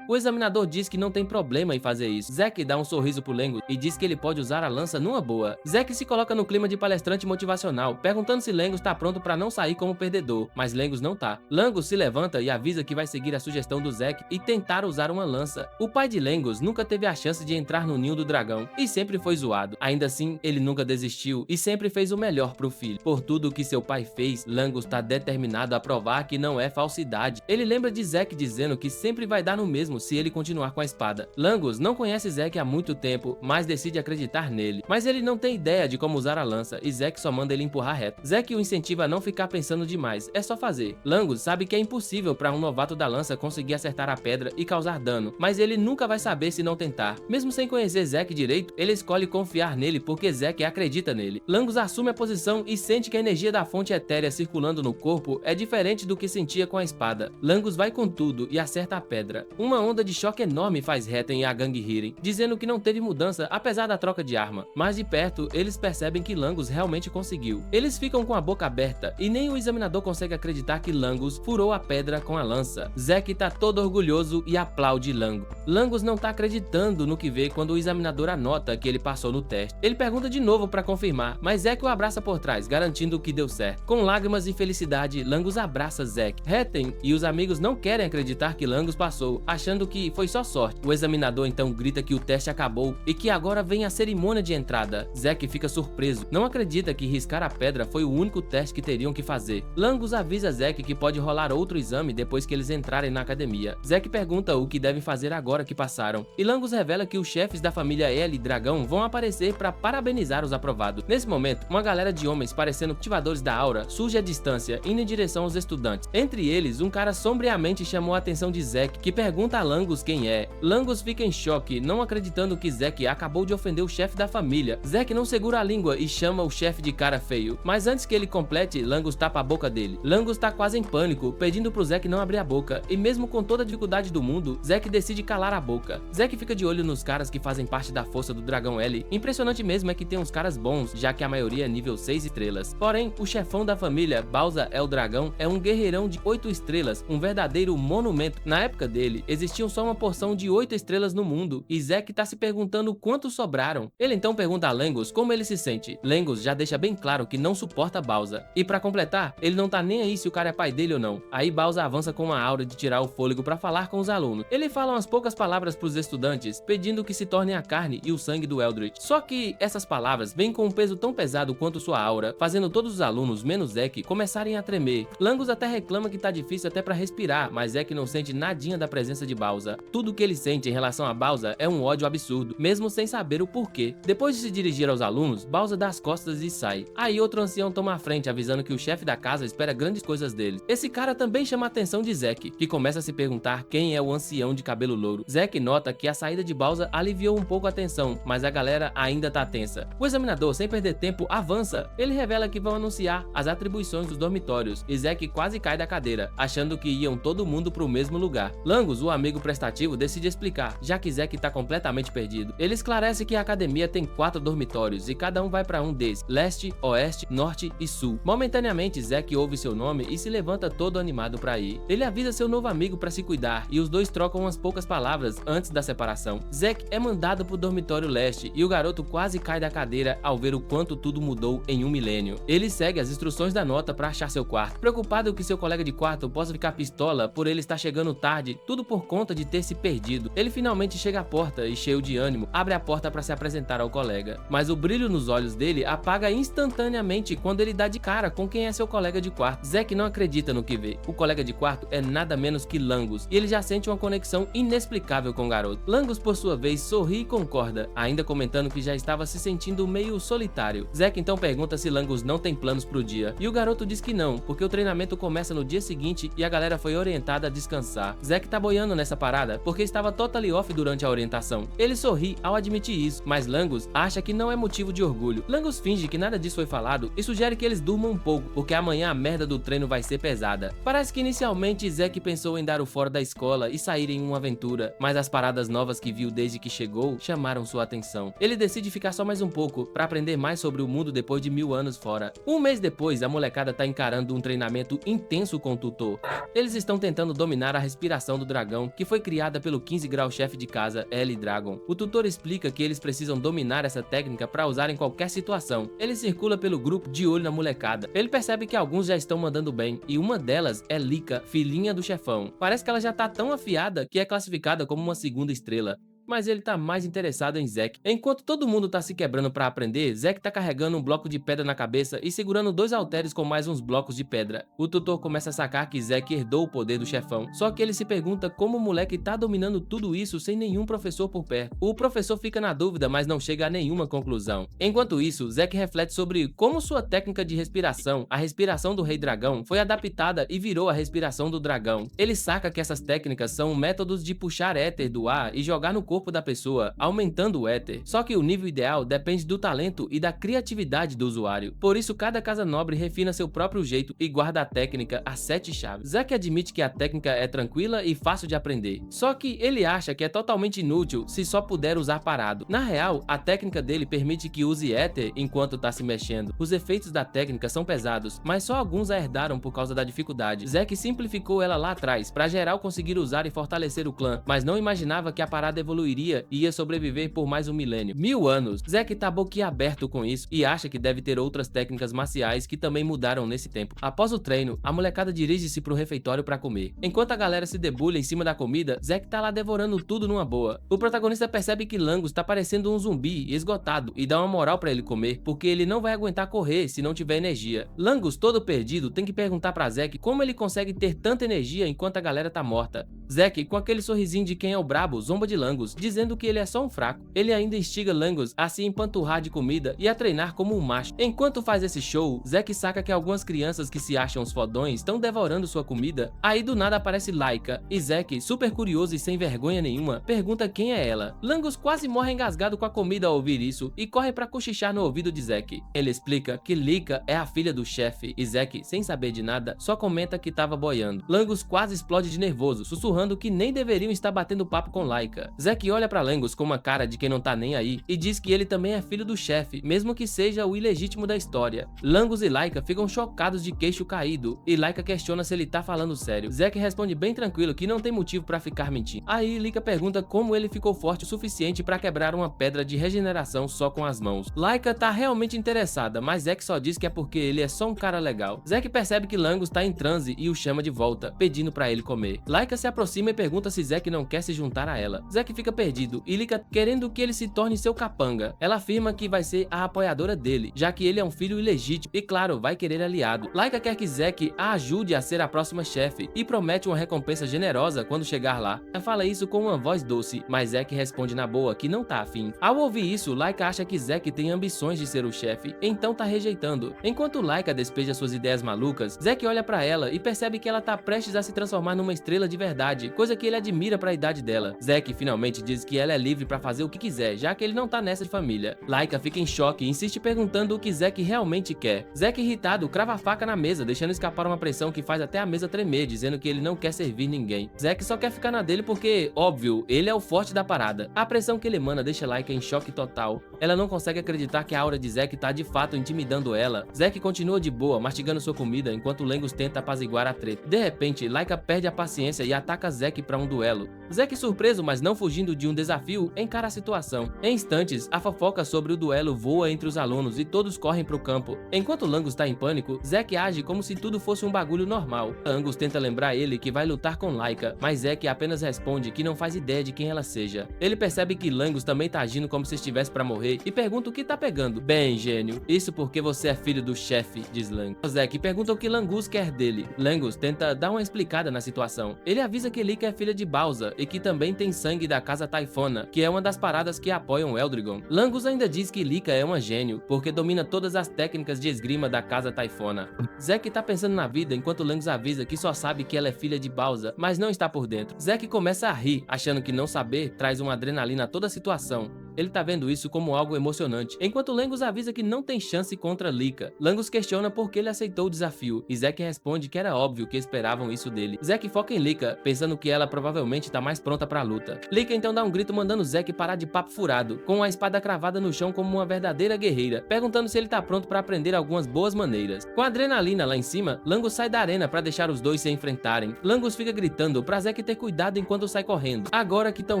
A: O examinador diz que não tem problema em fazer isso. Zack dá um sorriso pro Langus e diz que ele pode usar a lança numa boa. Zack se coloca no clima de palestrante motivacional, perguntando se Langus tá pronto pra não sair como perdedor, mas Langus não tá. Langus se levanta e avisa que vai seguir a sugestão do Zack e tentar usar uma lança. O pai de Langus nunca teve a chance de entrar no ninho do dragão e sempre foi zoado. Ainda assim, ele nunca desistiu e sempre fez o melhor pro filho. Por tudo o que seu pai fez, Langus tá determinado a provar que não é falsidade. Ele lembra de Zack dizendo que sempre vai dar no mesmo mesmo se ele continuar com a espada. Langos não conhece Zack há muito tempo, mas decide acreditar nele. Mas ele não tem ideia de como usar a lança e Zack só manda ele empurrar reto. Zack o incentiva a não ficar pensando demais, é só fazer. Langos sabe que é impossível para um novato da lança conseguir acertar a pedra e causar dano, mas ele nunca vai saber se não tentar. Mesmo sem conhecer Zack direito, ele escolhe confiar nele porque Zack acredita nele. Langos assume a posição e sente que a energia da fonte etérea circulando no corpo é diferente do que sentia com a espada. Langos vai com tudo e acerta a pedra. Uma onda de choque enorme faz Retten e a gangue rirem, dizendo que não teve mudança apesar da troca de arma. Mas de perto, eles percebem que Langos realmente conseguiu. Eles ficam com a boca aberta e nem o examinador consegue acreditar que Langos furou a pedra com a lança. Zack tá todo orgulhoso e aplaude Langos. Langos não tá acreditando no que vê quando o examinador anota que ele passou no teste. Ele pergunta de novo para confirmar, mas Zack o abraça por trás, garantindo que deu certo. Com lágrimas e felicidade, Langos abraça Zack. Retten e os amigos não querem acreditar que Langos passou, achando que foi só sorte. O examinador então grita que o teste acabou e que agora vem a cerimônia de entrada. Zack fica surpreso, não acredita que riscar a pedra foi o único teste que teriam que fazer. Langos avisa Zack que pode rolar outro exame depois que eles entrarem na academia. Zack pergunta o que devem fazer agora que passaram, e Langos revela que os chefes da família L Dragão vão aparecer para parabenizar os aprovados. Nesse momento, uma galera de homens parecendo cultivadores da aura surge à distância, indo em direção aos estudantes. Entre eles, um cara sombriamente chamou a atenção de Zack, que pergunta a Langos quem é. Langos fica em choque, não acreditando que Zack acabou de ofender o chefe da família. Zack não segura a língua e chama o chefe de cara feio, mas antes que ele complete, Langos tapa a boca dele. Langos tá quase em pânico, pedindo pro Zack não abrir a boca, e mesmo com toda a dificuldade do mundo, Zack decide calar a boca. Zack fica de olho nos caras que fazem parte da força do Dragão L. Impressionante mesmo é que tem uns caras bons, já que a maioria é nível 6 estrelas. Porém, o chefão da família, Bowser El Dragão, é um guerreirão de 8 estrelas, um verdadeiro monumento. Na época dele, existiam só uma porção de 8 estrelas no mundo, e Zack tá se perguntando quantos sobraram. Ele então pergunta a Langos como ele se sente. Langos já deixa bem claro que não suporta Bowser. E pra completar, ele não tá nem aí se o cara é pai dele ou não. Aí Bowser avança com uma aura de tirar o fôlego pra falar com os alunos. Ele fala umas poucas palavras pros estudantes, pedindo que se tornem a carne e o sangue do Eldritch. Só que essas palavras vêm com um peso tão pesado quanto sua aura, fazendo todos os alunos, menos Zack, começarem a tremer. Langos até reclama que tá difícil até pra respirar, mas Zack não sente nadinha da presença de Bowser. Tudo que ele sente em relação a Bowser é um ódio absurdo, mesmo sem saber o porquê. Depois de se dirigir aos alunos, Bowser dá as costas e sai. Aí outro ancião toma a frente, avisando que o chefe da casa espera grandes coisas dele. Esse cara também chama a atenção de Zack, que começa a se perguntar quem é o ancião de cabelo louro. Zack nota que a saída de Bowser aliviou um pouco a tensão, mas a galera ainda tá tensa. O examinador, sem perder tempo, avança. Ele revela que vão anunciar as atribuições dos dormitórios, e Zack quase cai da cadeira, achando que iam todo mundo pro mesmo lugar. Langos, o amigo prestativo, decide explicar, já que Zack tá completamente perdido. Ele esclarece que a academia tem 4 dormitórios, e cada um vai pra um desses: leste, oeste, norte e sul. Momentaneamente, Zack ouve seu nome e se levanta todo animado pra ir. Ele avisa seu novo amigo pra se cuidar, e os dois trocam umas poucas palavras antes da separação. Zack é mandado pro dormitório leste, e o garoto quase cai da cadeira ao ver o quanto tudo mudou em um milênio. Ele segue as instruções da nota pra achar seu quarto, preocupado que seu colega de quarto possa ficar pistola por ele estar chegando tarde, tudo por conta de ter se perdido. Ele finalmente chega à porta e, cheio de ânimo, abre a porta para se apresentar ao colega, mas o brilho nos olhos dele apaga instantaneamente quando ele dá de cara com quem é seu colega de quarto. Zack não acredita no que vê. O colega de quarto é nada menos que Langos, e ele já sente uma conexão inexplicável com o garoto. Langos, por sua vez, sorri e concorda, ainda comentando que já estava se sentindo meio solitário. Zack então pergunta se Langos não tem planos pro dia, e o garoto diz que não, porque o treinamento começa no dia seguinte e a galera foi orientada a descansar. Zack tá boiando nessa parada porque estava totally off durante a orientação. Ele sorri ao admitir isso, mas Langos acha que não é motivo de orgulho. Langos finge que nada disso foi falado e sugere que eles durmam um pouco, porque amanhã a merda do treino vai ser pesada. Parece que inicialmente Zack pensou em dar o fora da escola e sair em uma aventura, mas as paradas novas que viu desde que chegou chamaram sua atenção. Ele decide ficar só mais um pouco para aprender mais sobre o mundo depois de 1000 anos fora. Um mês depois, a molecada tá encarando um treinamento intenso com o tutor. Eles estão tentando dominar a respiração do dragão, que foi criada pelo 15 grau chefe de casa, L Dragon. O tutor explica que eles precisam dominar essa técnica para usar em qualquer situação. Ele circula pelo grupo de olho na molecada. Ele percebe que alguns já estão mandando bem, e uma delas é Lika, filhinha do chefão. Parece que ela já tá tão afiada que é classificada como uma segunda estrela. mas ele tá mais interessado em Zack. Enquanto todo mundo tá se quebrando pra aprender, Zack tá carregando um bloco de pedra na cabeça e segurando 2 halteres com mais uns blocos de pedra. O tutor começa a sacar que Zack herdou o poder do chefão, só que ele se pergunta como o moleque tá dominando tudo isso sem nenhum professor por perto. O professor fica na dúvida, mas não chega a nenhuma conclusão. Enquanto isso, Zack reflete sobre como sua técnica de respiração, a respiração do Rei Dragão, foi adaptada e virou a respiração do dragão. Ele saca que essas técnicas são métodos de puxar éter do ar e jogar no corpo da pessoa, aumentando o éter. Só que o nível ideal depende do talento e da criatividade do usuário. Por isso, cada casa nobre refina seu próprio jeito e guarda a técnica a 7 chaves. Zack admite que a técnica é tranquila e fácil de aprender, só que ele acha que é totalmente inútil se só puder usar parado. Na real, a técnica dele permite que use éter enquanto tá se mexendo. Os efeitos da técnica são pesados, mas só alguns a herdaram por causa da dificuldade. Zack simplificou ela lá atrás, pra geral conseguir usar e fortalecer o clã, mas não imaginava que a parada evoluiria e ia sobreviver por mais um milênio. 1000 anos. Zack tá boquiaberto com isso e acha que deve ter outras técnicas marciais que também mudaram nesse tempo. Após o treino, a molecada dirige-se pro refeitório pra comer. Enquanto a galera se debulha em cima da comida, Zack tá lá devorando tudo numa boa. O protagonista percebe que Langus tá parecendo um zumbi esgotado e dá uma moral pra ele comer, porque ele não vai aguentar correr se não tiver energia. Langus, todo perdido, tem que perguntar pra Zack como ele consegue ter tanta energia enquanto a galera tá morta. Zack, com aquele sorrisinho de quem é o brabo, zomba de Langus, dizendo que ele é só um fraco. Ele ainda instiga Langus a se empanturrar de comida e a treinar como um macho. Enquanto faz esse show, Zack saca que algumas crianças que se acham os fodões estão devorando sua comida. Aí do nada aparece Laika, e Zack, super curioso e sem vergonha nenhuma, pergunta quem é ela. Langus quase morre engasgado com a comida ao ouvir isso e corre pra cochichar no ouvido de Zack. Ele explica que Lika é a filha do chefe e Zack, sem saber de nada, só comenta que tava boiando. Langus quase explode de nervoso, sussurrando que nem deveriam estar batendo papo com Laika. Zack olha pra Langus com uma cara de quem não tá nem aí e diz que ele também é filho do chefe, mesmo que seja o ilegítimo da história. Langus e Laika ficam chocados de queixo caído e Laika questiona se ele tá falando sério. Zack responde bem tranquilo que não tem motivo pra ficar mentindo. Aí Lika pergunta como ele ficou forte o suficiente pra quebrar uma pedra de regeneração só com as mãos. Laika tá realmente interessada, mas Zack só diz que é porque ele é só um cara legal. Zack percebe que Langus tá em transe e o chama de volta, pedindo pra ele comer. Laika se aproxima e pergunta se Zack não quer se juntar a ela. Zack fica perdido e Lika querendo que ele se torne seu capanga. Ela afirma que vai ser a apoiadora dele, já que ele é um filho ilegítimo e, claro, vai querer aliado. Laika quer que Zack a ajude a ser a próxima chefe e promete uma recompensa generosa quando chegar lá. Ela fala isso com uma voz doce, mas Zack responde na boa que não tá afim. Ao ouvir isso, Laika acha que Zack tem ambições de ser o chefe, então tá rejeitando. Enquanto Laika despeja suas ideias malucas, Zack olha pra ela e percebe que ela tá prestes a se transformar numa estrela de verdade, coisa que ele admira pra idade dela. Zack finalmente diz que ela é livre pra fazer o que quiser, já que ele não tá nessa de família. Laika fica em choque e insiste perguntando o que Zack realmente quer. Zack, irritado, crava a faca na mesa, deixando escapar uma pressão que faz até a mesa tremer, dizendo que ele não quer servir ninguém. Zack só quer ficar na dele porque, óbvio, ele é o forte da parada. A pressão que ele emana deixa Laika em choque total. Ela não consegue acreditar que a aura de Zack tá de fato intimidando ela. Zack continua de boa, mastigando sua comida, enquanto Langus tenta apaziguar a treta. De repente, Laika perde a paciência e ataca Zack pra um duelo. Zack, surpreso, mas não fugindo de um desafio, encara a situação. Em instantes, a fofoca sobre o duelo voa entre os alunos e todos correm pro campo. Enquanto Langus tá em pânico, Zack age como se tudo fosse um bagulho normal. Langus tenta lembrar ele que vai lutar com Laika, mas Zack apenas responde que não faz ideia de quem ela seja. Ele percebe que Langus também tá agindo como se estivesse pra morrer e pergunta o que tá pegando. Bem, gênio, isso porque você é filho do chefe, diz Langus. Zack pergunta o que Langus quer dele. Langus tenta dar uma explicada na situação. Ele avisa que Lika é filha de Bauza e que também tem sangue da casa Typhona, que é uma das paradas que apoiam Eldrigon. Langus ainda diz que Lika é uma gênio, porque domina todas as técnicas de esgrima da casa Typhona. Zack tá pensando na vida enquanto Langus avisa que só sabe que ela é filha de Bauza, mas não está por dentro. Zack começa a rir, achando que não saber traz uma adrenalina a toda a situação. Ele tá vendo isso como algo emocionante, enquanto Langus avisa que não tem chance contra Lika. Langus questiona por que ele aceitou o desafio, e Zack responde que era óbvio que esperavam isso dele. Zack foca em Lika, pensando que ela provavelmente tá mais pronta pra luta. Lika então dá um grito mandando Zack parar de papo furado, com a espada cravada no chão como uma verdadeira guerreira, perguntando se ele tá pronto pra aprender algumas boas maneiras. Com a adrenalina lá em cima, Langus sai da arena pra deixar os dois se enfrentarem. Langus fica gritando pra Zack ter cuidado enquanto sai correndo. Agora que estão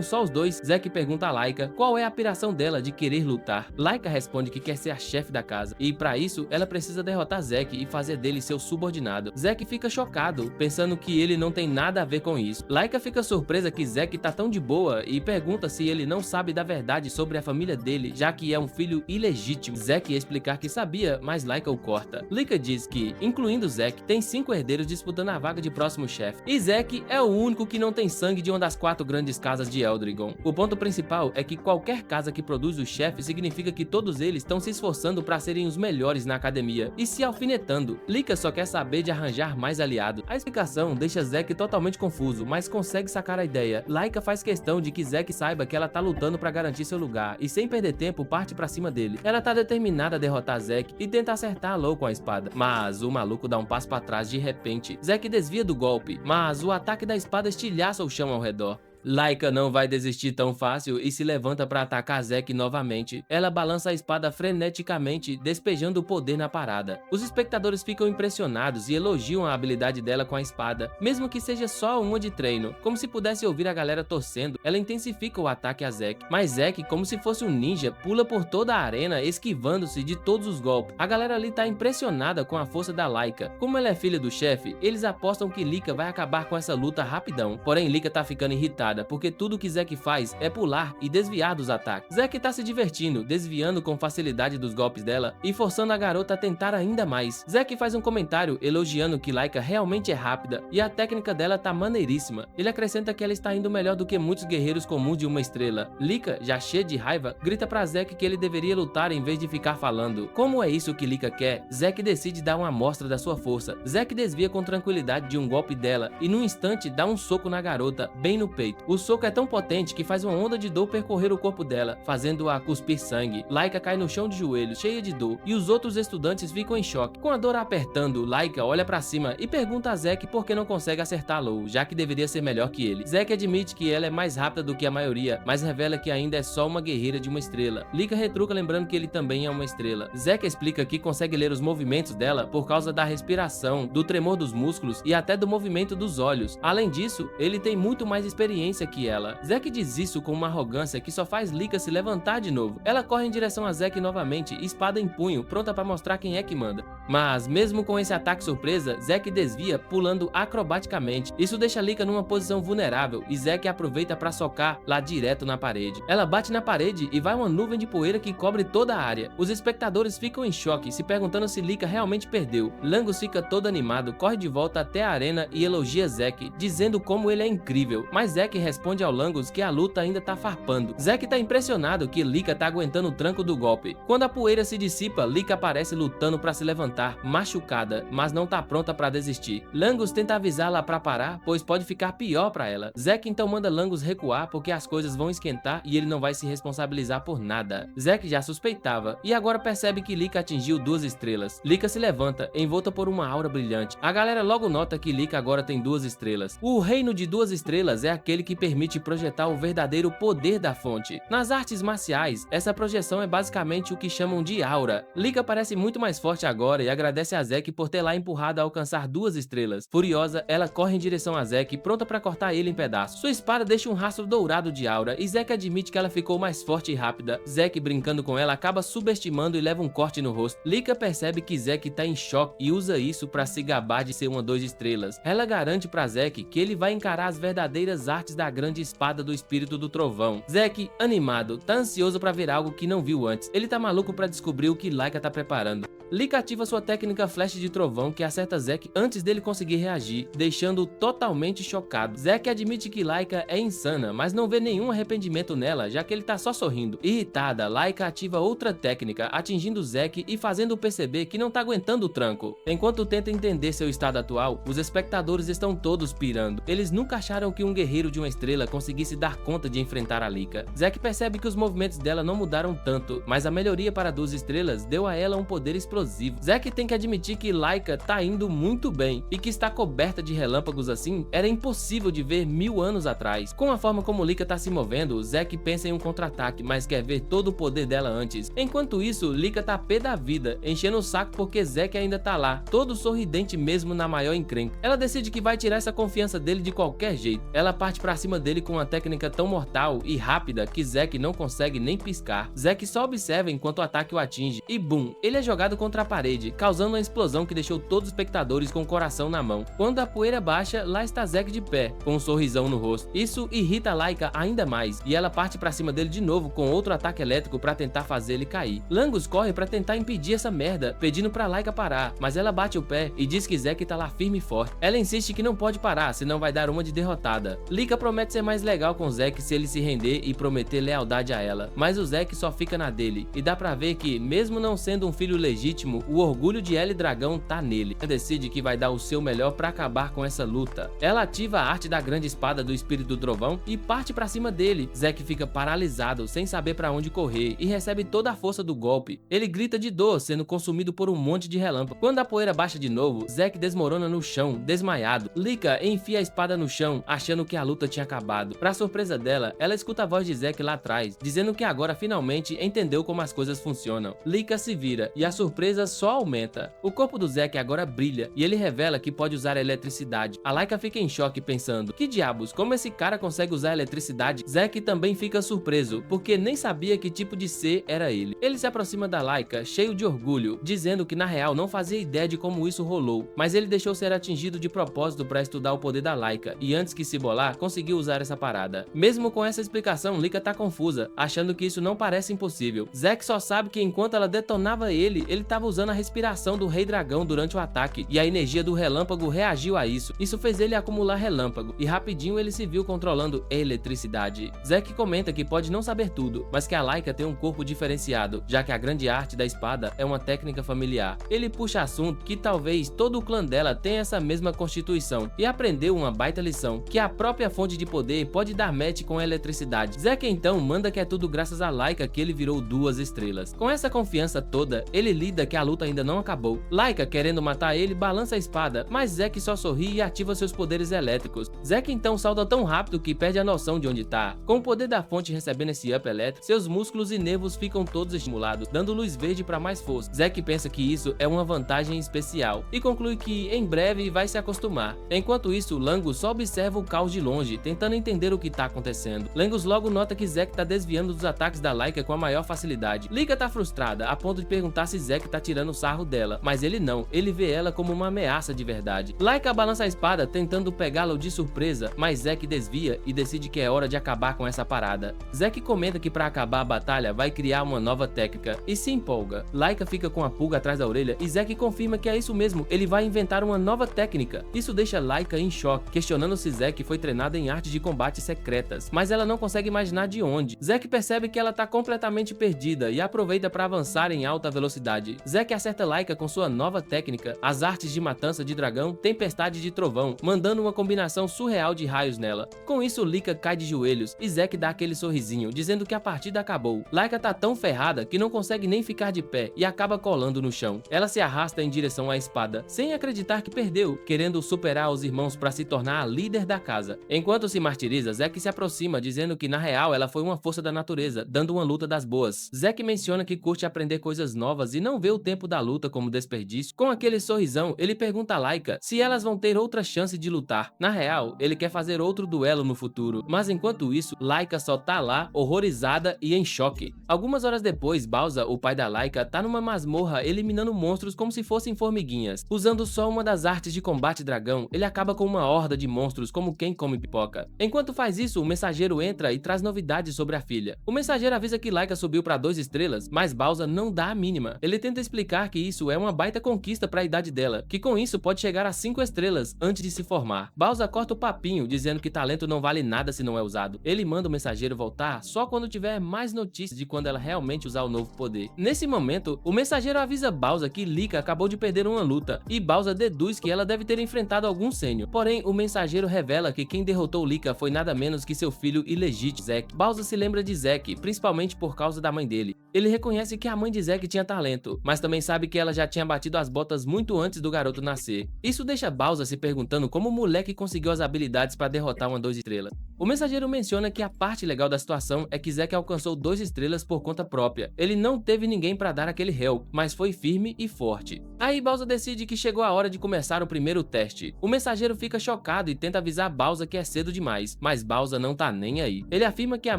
A: só os dois, Zack pergunta a Laika qual é a pirataria inspiração dela de querer lutar. Laika responde que quer ser a chefe da casa, e para isso ela precisa derrotar Zack e fazer dele seu subordinado. Zack fica chocado, pensando que ele não tem nada a ver com isso. Laika fica surpresa que Zack tá tão de boa e pergunta se ele não sabe da verdade sobre a família dele, já que é um filho ilegítimo. Zack ia explicar que sabia, mas Laika o corta. Laika diz que, incluindo Zack, tem 5 herdeiros disputando a vaga de próximo chefe, e Zack é o único que não tem sangue de uma das 4 grandes casas de Eldrigon. O ponto principal é que qualquer casa que produz o chefe significa que todos eles estão se esforçando para serem os melhores na academia e se alfinetando. Laika só quer saber de arranjar mais aliados. A explicação deixa Zack totalmente confuso, mas consegue sacar a ideia. Laika faz questão de que Zack saiba que ela tá lutando para garantir seu lugar e, sem perder tempo, parte pra cima dele. Ela tá determinada a derrotar Zack e tenta acertar Law com a espada, mas o maluco dá um passo para trás de repente. Zack desvia do golpe, mas o ataque da espada estilhaça o chão ao redor. Laika não vai desistir tão fácil e se levanta para atacar Zack novamente. Ela balança a espada freneticamente, despejando o poder na parada. Os espectadores ficam impressionados e elogiam a habilidade dela com a espada, mesmo que seja só uma de treino. Como se pudesse ouvir a galera torcendo, ela intensifica o ataque a Zack. Mas Zack, como se fosse um ninja, pula por toda a arena, esquivando-se de todos os golpes. A galera ali tá impressionada com a força da Laika. Como ela é filha do chefe, eles apostam que Laika vai acabar com essa luta rapidão. Porém, Laika tá ficando irritada, porque tudo que Zack faz é pular e desviar dos ataques. Zack tá se divertindo, desviando com facilidade dos golpes dela e forçando a garota a tentar ainda mais. Zack faz um comentário elogiando que Laika realmente é rápida e a técnica dela tá maneiríssima. Ele acrescenta que ela está indo melhor do que muitos guerreiros comuns de uma estrela. Laika, já cheia de raiva, grita pra Zack que ele deveria lutar em vez de ficar falando. Como é isso que Laika quer, Zack decide dar uma amostra da sua força. Zack desvia com tranquilidade de um golpe dela e num instante dá um soco na garota, bem no peito. O soco é tão potente que faz uma onda de dor percorrer o corpo dela, fazendo-a cuspir sangue. Laika cai no chão de joelhos, cheia de dor, e os outros estudantes ficam em choque. Com a dor apertando, Laika olha pra cima e pergunta a Zack por que não consegue acertar Law, já que deveria ser melhor que ele. Zack admite que ela é mais rápida do que a maioria, mas revela que ainda é só uma guerreira de uma estrela. Laika retruca lembrando que ele também é uma estrela. Zack explica que consegue ler os movimentos dela por causa da respiração, do tremor dos músculos e até do movimento dos olhos. Além disso, ele tem muito mais experiência que ela. Zack diz isso com uma arrogância que só faz Laika se levantar de novo. Ela corre em direção a Zack novamente, espada em punho, pronta para mostrar quem é que manda. Mas mesmo com esse ataque surpresa, Zack desvia pulando acrobaticamente. Isso deixa Laika numa posição vulnerável e Zack aproveita para socar lá direto na parede. Ela bate na parede e vai uma nuvem de poeira que cobre toda a área. Os espectadores ficam em choque, se perguntando se Laika realmente perdeu. Langus fica todo animado, corre de volta até a arena e elogia Zack, dizendo como ele é incrível. Mas Zack responde ao Langus que a luta ainda tá farpando. Zack tá impressionado que Laika tá aguentando o tranco do golpe. Quando a poeira se dissipa, Laika aparece lutando para se levantar, machucada, mas não tá pronta para desistir. Langus tenta avisá-la para parar, pois pode ficar pior para ela. Zack então manda Langus recuar porque as coisas vão esquentar e ele não vai se responsabilizar por nada. Zack já suspeitava e agora percebe que Laika atingiu 2 estrelas. Laika se levanta, envolta por uma aura brilhante. A galera logo nota que Laika agora tem 2 estrelas. O reino de 2 estrelas é aquele que permite projetar o verdadeiro poder da fonte. Nas artes marciais, essa projeção é basicamente o que chamam de aura. Laika parece muito mais forte agora e agradece a Zack por ter lá empurrado a alcançar 2 estrelas. Furiosa, ela corre em direção a Zack, pronta para cortar ele em pedaços. Sua espada deixa um rastro dourado de aura e Zack admite que ela ficou mais forte e rápida. Zack, brincando com ela, acaba subestimando e leva um corte no rosto. Laika percebe que Zack tá em choque e usa isso para se gabar de ser uma 2 estrelas. Ela garante para Zack que ele vai encarar as verdadeiras artes da grande espada do espírito do trovão. Zack, animado, tá ansioso para ver algo que não viu antes. Ele tá maluco para descobrir o que Laika tá preparando. Laika ativa sua técnica flash de trovão que acerta Zack antes dele conseguir reagir, deixando-o totalmente chocado. Zack admite que Laika é insana, mas não vê nenhum arrependimento nela, já que ele tá só sorrindo. Irritada, Laika ativa outra técnica, atingindo Zack e fazendo-o perceber que não tá aguentando o tranco. Enquanto tenta entender seu estado atual, os espectadores estão todos pirando. Eles nunca acharam que um guerreiro de uma estrela conseguisse dar conta de enfrentar a Laika. Zack percebe que os movimentos dela não mudaram tanto, mas a melhoria para 2 estrelas deu a ela um poder explosivo explosivo. Zack tem que admitir que Laika tá indo muito bem e que está coberta de relâmpagos assim era impossível de ver 1000 anos atrás. Com a forma como Lika tá se movendo, Zack pensa em um contra-ataque, mas quer ver todo o poder dela antes. Enquanto isso, Lika tá pé da vida, enchendo o saco porque Zack ainda tá lá, todo sorridente mesmo na maior encrenca. Ela decide que vai tirar essa confiança dele de qualquer jeito. Ela parte pra cima dele com uma técnica tão mortal e rápida que Zack não consegue nem piscar. Zack só observa enquanto o ataque o atinge e bum, ele é jogado contra a parede, causando uma explosão que deixou todos os espectadores com o coração na mão. Quando a poeira baixa, lá está Zack de pé, com um sorrisão no rosto. Isso irrita Laika ainda mais, e ela parte pra cima dele de novo com outro ataque elétrico pra tentar fazer ele cair. Langus corre pra tentar impedir essa merda, pedindo pra Laika parar, mas ela bate o pé e diz que Zack tá lá firme e forte. Ela insiste que não pode parar, senão vai dar uma de derrotada. Lika promete ser mais legal com Zack se ele se render e prometer lealdade a ela, mas o Zack só fica na dele, e dá pra ver que, mesmo não sendo um filho legítimo, o orgulho de Ela e Dragão tá nele. Ela decide que vai dar o seu melhor pra acabar com essa luta. Ela ativa a arte da grande espada do Espírito do Trovão e parte pra cima dele. Zack fica paralisado, sem saber pra onde correr, e recebe toda a força do golpe. Ele grita de dor, sendo consumido por um monte de relâmpago. Quando a poeira baixa de novo, Zack desmorona no chão, desmaiado. Lika enfia a espada no chão, achando que a luta tinha acabado. Pra surpresa dela, ela escuta a voz de Zack lá atrás, dizendo que agora finalmente entendeu como as coisas funcionam. Lika se vira, e a surpresa só aumenta. O corpo do Zack agora brilha, e ele revela que pode usar a eletricidade. A Laika fica em choque pensando, que diabos, como esse cara consegue usar a eletricidade? Zack também fica surpreso, porque nem sabia que tipo de ser era ele. Ele se aproxima da Laika, cheio de orgulho, dizendo que na real não fazia ideia de como isso rolou, mas ele deixou ser atingido de propósito para estudar o poder da Laika, e antes que se bolar, conseguiu usar essa parada. Mesmo com essa explicação, Lika tá confusa, achando que isso não parece impossível. Zack só sabe que enquanto ela detonava ele tava usando a respiração do Rei Dragão durante o ataque, e a energia do relâmpago reagiu a isso. Isso fez ele acumular relâmpago, e rapidinho ele se viu controlando a eletricidade. Zack comenta que pode não saber tudo, mas que a Laika tem um corpo diferenciado, já que a grande arte da espada é uma técnica familiar. Ele puxa assunto que talvez todo o clã dela tenha essa mesma constituição, e aprendeu uma baita lição, que a própria fonte de poder pode dar match com a eletricidade. Zack então manda que é tudo graças a Laika que ele virou 2 estrelas. Com essa confiança toda, ele lida que a luta ainda não acabou. Laika, querendo matar ele, balança a espada, mas Zack só sorri e ativa seus poderes elétricos. Zack então salta tão rápido que perde a noção de onde tá. Com o poder da fonte recebendo esse up elétrico, seus músculos e nervos ficam todos estimulados, dando luz verde para mais força. Zack pensa que isso é uma vantagem especial e conclui que em breve vai se acostumar. Enquanto isso, Langus só observa o caos de longe, tentando entender o que tá acontecendo. Langus logo nota que Zack tá desviando dos ataques da Laika com a maior facilidade. Lika tá frustrada, a ponto de perguntar se Zack tá tirando sarro dela, mas ele não, ele vê ela como uma ameaça de verdade. Laika balança a espada tentando pegá-lo de surpresa, mas Zack desvia e decide que é hora de acabar com essa parada. Zack comenta que para acabar a batalha vai criar uma nova técnica e se empolga. Laika fica com a pulga atrás da orelha e Zack confirma que é isso mesmo, ele vai inventar uma nova técnica. Isso deixa Laika em choque, questionando se Zack foi treinada em artes de combate secretas, mas ela não consegue imaginar de onde. Zack percebe que ela tá completamente perdida e aproveita para avançar em alta velocidade. Zack acerta Laika com sua nova técnica, as artes de matança de dragão, tempestade de trovão, mandando uma combinação surreal de raios nela. Com isso, Lika cai de joelhos e Zack dá aquele sorrisinho, dizendo que a partida acabou. Laika tá tão ferrada que não consegue nem ficar de pé e acaba colando no chão. Ela se arrasta em direção à espada, sem acreditar que perdeu, querendo superar os irmãos para se tornar a líder da casa. Enquanto se martiriza, Zack se aproxima, dizendo que na real ela foi uma força da natureza, dando uma luta das boas. Zack menciona que curte aprender coisas novas e não vê o tempo da luta como desperdício. Com aquele sorrisão, ele pergunta a Laika se elas vão ter outra chance de lutar. Na real, ele quer fazer outro duelo no futuro, mas enquanto isso, Laika só tá lá, horrorizada e em choque. Algumas horas depois, Bowser, o pai da Laika, tá numa masmorra eliminando monstros como se fossem formiguinhas. Usando só uma das artes de combate dragão, ele acaba com uma horda de monstros como quem come pipoca. Enquanto faz isso, o mensageiro entra e traz novidades sobre a filha. O mensageiro avisa que Laika subiu pra 2 estrelas, mas Bowser não dá a mínima. Ele tenta explicar que isso é uma baita conquista pra idade dela, que com isso pode chegar a 5 estrelas antes de se formar. Bowser corta o papinho, dizendo que talento não vale nada se não é usado. Ele manda o mensageiro voltar só quando tiver mais notícias de quando ela realmente usar o novo poder. Nesse momento, o mensageiro avisa Bowser que Lika acabou de perder uma luta, e Bowser deduz que ela deve ter enfrentado algum sênior. Porém, o mensageiro revela que quem derrotou Lika foi nada menos que seu filho ilegítimo, Zack. Bowser se lembra de Zack, principalmente por causa da mãe dele. Ele reconhece que a mãe de Zack tinha talento, mas também sabe que ela já tinha batido as botas muito antes do garoto nascer. Isso deixa Bowser se perguntando como o moleque conseguiu as habilidades para derrotar uma 2 estrelas. O mensageiro menciona que a parte legal da situação é que Zack alcançou 2 estrelas por conta própria. Ele não teve ninguém para dar aquele help, mas foi firme e forte. Aí Bowser decide que chegou a hora de começar o primeiro teste. O mensageiro fica chocado e tenta avisar Bowser que é cedo demais, mas Bowser não tá nem aí. Ele afirma que a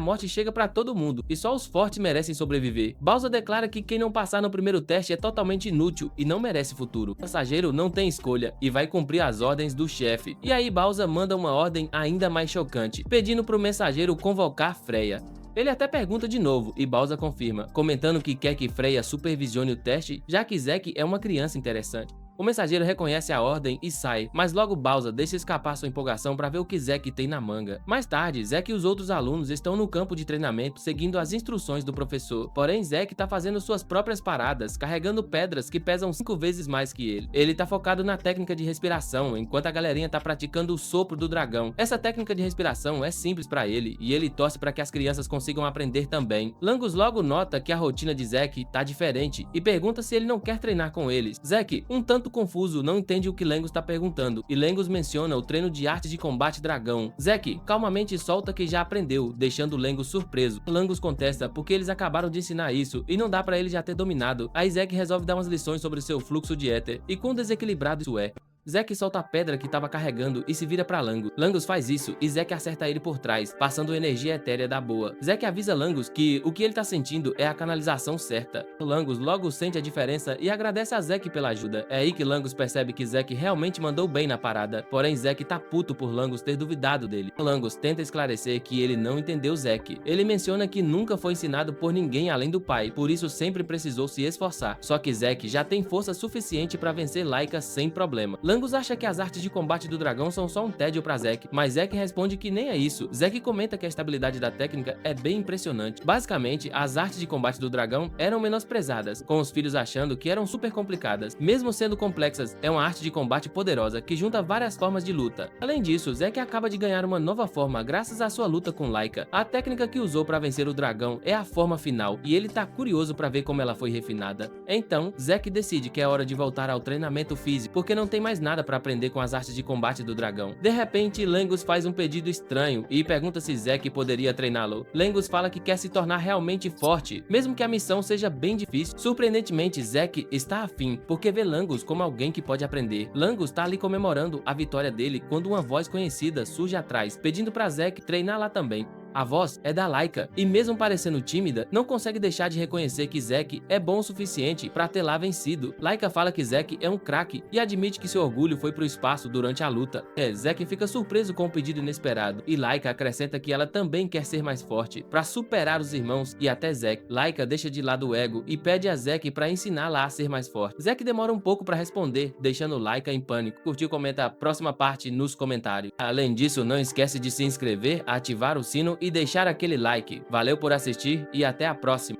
A: morte chega para todo mundo e só os fortes merecem sobreviver. Bowser declara que quem não passar no primeiro teste é totalmente inútil e não merece futuro. O mensageiro não tem escolha e vai cumprir as ordens do chefe. E aí Bowser manda uma ordem ainda mais chocante, pedindo pro mensageiro convocar Freya. Ele até pergunta de novo e Bowser confirma, comentando que quer que Freya supervisione o teste, já que Zack é uma criança interessante. O mensageiro reconhece a ordem e sai, mas logo Bowser deixa escapar sua empolgação para ver o que Zack tem na manga. Mais tarde, Zack e os outros alunos estão no campo de treinamento seguindo as instruções do professor. Porém, Zack tá fazendo suas próprias paradas, carregando pedras que pesam 5 vezes mais que ele. Ele tá focado na técnica de respiração, enquanto a galerinha tá praticando o sopro do dragão. Essa técnica de respiração é simples para ele, e ele torce para que as crianças consigam aprender também. Langus logo nota que a rotina de Zack tá diferente e pergunta se ele não quer treinar com eles. Zack, um tanto confuso, não entende o que Langus tá perguntando, e Langus menciona o treino de arte de combate dragão. Zack calmamente solta que já aprendeu, deixando Langus surpreso. Langus contesta porque eles acabaram de ensinar isso e não dá pra ele já ter dominado. Aí Zack resolve dar umas lições sobre seu fluxo de éter e quão desequilibrado isso é. Zack solta a pedra que estava carregando e se vira pra Langus. Langus faz isso e Zack acerta ele por trás, passando energia etérea da boa. Zack avisa Langus que o que ele tá sentindo é a canalização certa. Langus logo sente a diferença e agradece a Zack pela ajuda. É aí que Langus percebe que Zack realmente mandou bem na parada, porém Zack tá puto por Langus ter duvidado dele. Langus tenta esclarecer que ele não entendeu Zack. Ele menciona que nunca foi ensinado por ninguém além do pai, por isso sempre precisou se esforçar. Só que Zack já tem força suficiente para vencer Laika sem problema. Langus acha que as artes de combate do dragão são só um tédio pra Zack, mas Zack responde que nem é isso. Zack comenta que a estabilidade da técnica é bem impressionante. Basicamente, as artes de combate do dragão eram menosprezadas, com os filhos achando que eram super complicadas. Mesmo sendo complexas, é uma arte de combate poderosa que junta várias formas de luta. Além disso, Zack acaba de ganhar uma nova forma graças à sua luta com Laika. A técnica que usou para vencer o dragão é a forma final, e ele tá curioso para ver como ela foi refinada. Então, Zack decide que é hora de voltar ao treinamento físico, porque não tem mais nada para aprender com as artes de combate do dragão. De repente, Langus faz um pedido estranho e pergunta se Zack poderia treiná-lo. Langus fala que quer se tornar realmente forte, mesmo que a missão seja bem difícil. Surpreendentemente, Zack está afim, porque vê Langus como alguém que pode aprender. Langus tá ali comemorando a vitória dele quando uma voz conhecida surge atrás, pedindo para Zack treinar lá também. A voz é da Laika, e mesmo parecendo tímida, não consegue deixar de reconhecer que Zack é bom o suficiente para ter lá vencido. Laika fala que Zack é um craque e admite que seu orgulho foi pro espaço durante a luta. Zack fica surpreso com o pedido inesperado, e Laika acrescenta que ela também quer ser mais forte, para superar os irmãos e até Zack. Laika deixa de lado o ego e pede a Zack para ensiná-la a ser mais forte. Zack demora um pouco para responder, deixando Laika em pânico. Curtiu? Comenta a próxima parte nos comentários. Além disso, não esquece de se inscrever, ativar o sino e deixar aquele like. Valeu por assistir e até a próxima.